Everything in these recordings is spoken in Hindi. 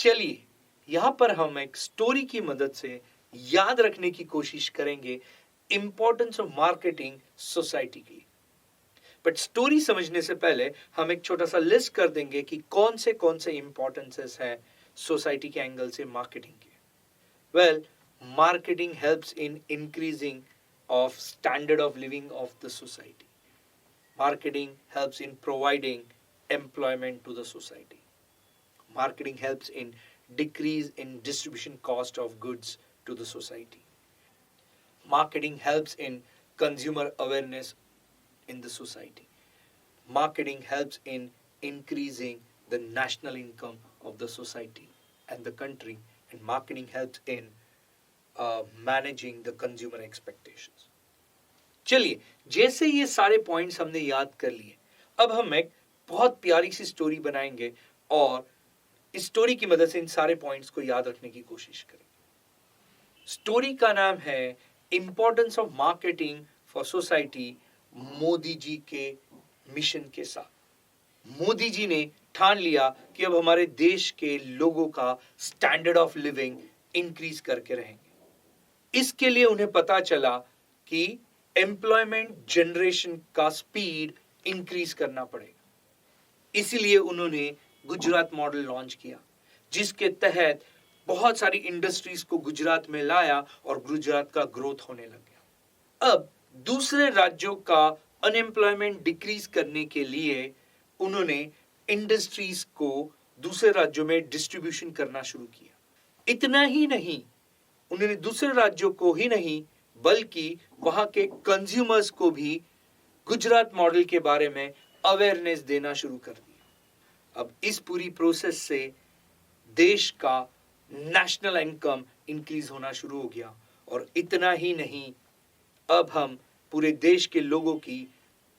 चलिए यहाँ पर हम एक स्टोरी की मदद से याद रखने की कोशिश करेंगे इंपॉर्टेंस ऑफ मार्केटिंग सोसाइटी की। बट स्टोरी समझने से पहले हम एक छोटा सा लिस्ट कर देंगे कि कौन से इंपॉर्टेंसेस है सोसाइटी के एंगल से मार्केटिंग के। Well, marketing helps in increasing of standard of living of the society. Marketing helps in providing employment to the society. Marketing helps in decrease in distribution cost of goods to the society. Marketing helps in consumer awareness in the society. Marketing helps in increasing the national income of the society and the country, and marketing helps in managing the consumer expectations. चलिए, जैसे ये सारे पॉइंट्स हमने याद कर लिए, अब हम एक बहुत प्यारी सी स्टोरी बनाएंगे और इस स्टोरी की मदद से इन सारे पॉइंट्स को याद रखने की कोशिश करेंगे। स्टोरी का नाम है importance of marketing for society, Modi ji के मिशन के साथ। मोदी जी ने ठान लिया कि अब हमारे देश के लोगों का स्टैंडर्ड ऑफ लिविंग इंक्रीज करके रहेंगे। इसके लिए उन्हें पता चला कि एम्प्लॉयमेंट जनरेशन का स्पीड इंक्रीज करना पड़ेगा। इसीलिए उन्होंने गुजरात मॉडल लॉन्च किया, जिसके तहत बहुत सारी इंडस्ट्रीज को गुजरात में लाया और गुजरात का ग्रोथ होने लग गया। अब दूसरे राज्यों का अनएम्प्लॉयमेंट डिक्रीज करने के लिए उन्होंने इंडस्ट्रीज को दूसरे राज्यों में डिस्ट्रीब्यूशन करना शुरू किया। इतना ही नहीं, उन्होंने दूसरे राज्यों को ही नहीं बल्कि वहां के कंज्यूमर्स को भी गुजरात मॉडल के बारे में अवेयरनेस देना शुरू कर दिया। अब इस पूरी प्रोसेस से देश का नेशनल इनकम इंक्रीज होना शुरू हो गया। और इतना ही नहीं, अब हम पूरे देश के लोगों की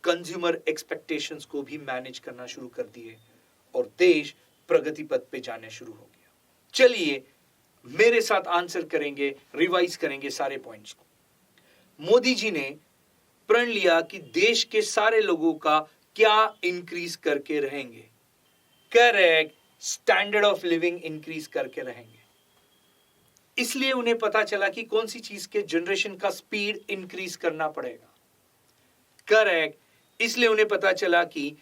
कंज्यूमर एक्सपेक्टेशंस को भी मैनेज करना शुरू कर दिए और देश प्रगति पथ पे जाने शुरू हो गया। चलिए मेरे साथ आंसर करेंगे, रिवाइज करेंगे सारे पॉइंट्स को। मोदी जी ने प्रण लिया कि देश के सारे लोगों का क्या इंक्रीज करके रहेंगे। Correct, standard of living increase करके रहेंगे। इसलिए उन्हें पता चला कि कौन सी चीज के जनरेशन का स्पीड इंक्रीज करना पड़ेगा। करेक्ट, इसलिए उन्हें पता चला कि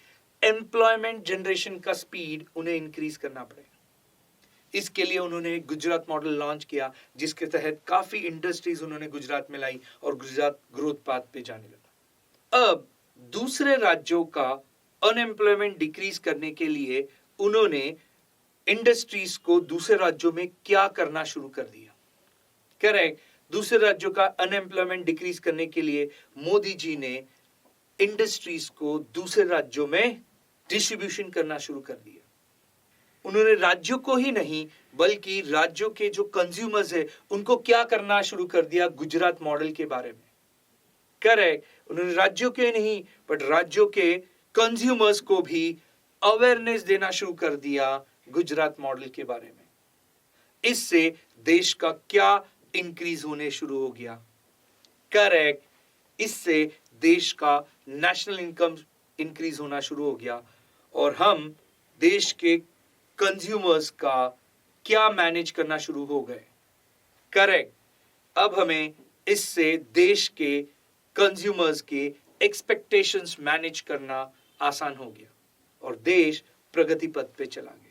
एम्प्लॉयमेंट जनरेशन का स्पीड उन्हें इंक्रीज करना पड़ेगा। इसके लिए उन्होंने गुजरात मॉडल लॉन्च किया, जिसके तहत काफी इंडस्ट्रीज उन्होंने गुजरात में लाई और गुजरात ग्रोथ पाथ पे जाने लगा। अब दूसरे राज्यों का अनएम्प्लॉयमेंट डिक्रीज करने के लिए उन्होंने इंडस्ट्रीज को दूसरे राज्यों में क्या करना शुरू कर दिया। करेक्ट, दूसरे राज्यों का अनएम्प्लॉयमेंट डिक्रीज करने के लिए मोदी जी ने इंडस्ट्रीज को दूसरे राज्यों में डिस्ट्रीब्यूशन करना शुरू कर दिया। उन्होंने राज्यों को ही नहीं बल्कि राज्यों के जो कंज्यूमर्स है उनको क्या करना शुरू कर दिया गुजरात मॉडल के बारे में। करेक्ट, उन्होंने राज्यों के नहीं बट राज्यों के कंज्यूमर्स को भी अवेयरनेस देना शुरू कर दिया गुजरात मॉडल के बारे में। इससे देश का क्या इंक्रीज होने शुरू हो गया। करेक्ट, इससे देश का नेशनल इनकम इंक्रीज होना शुरू हो गया और हम देश के कंज्यूमर्स का क्या मैनेज करना शुरू हो गए। करेक्ट, अब हमें इससे देश के कंज्यूमर्स के एक्सपेक्टेशंस मैनेज करना आसान हो गया और देश प्रगति पथ पे चला गया।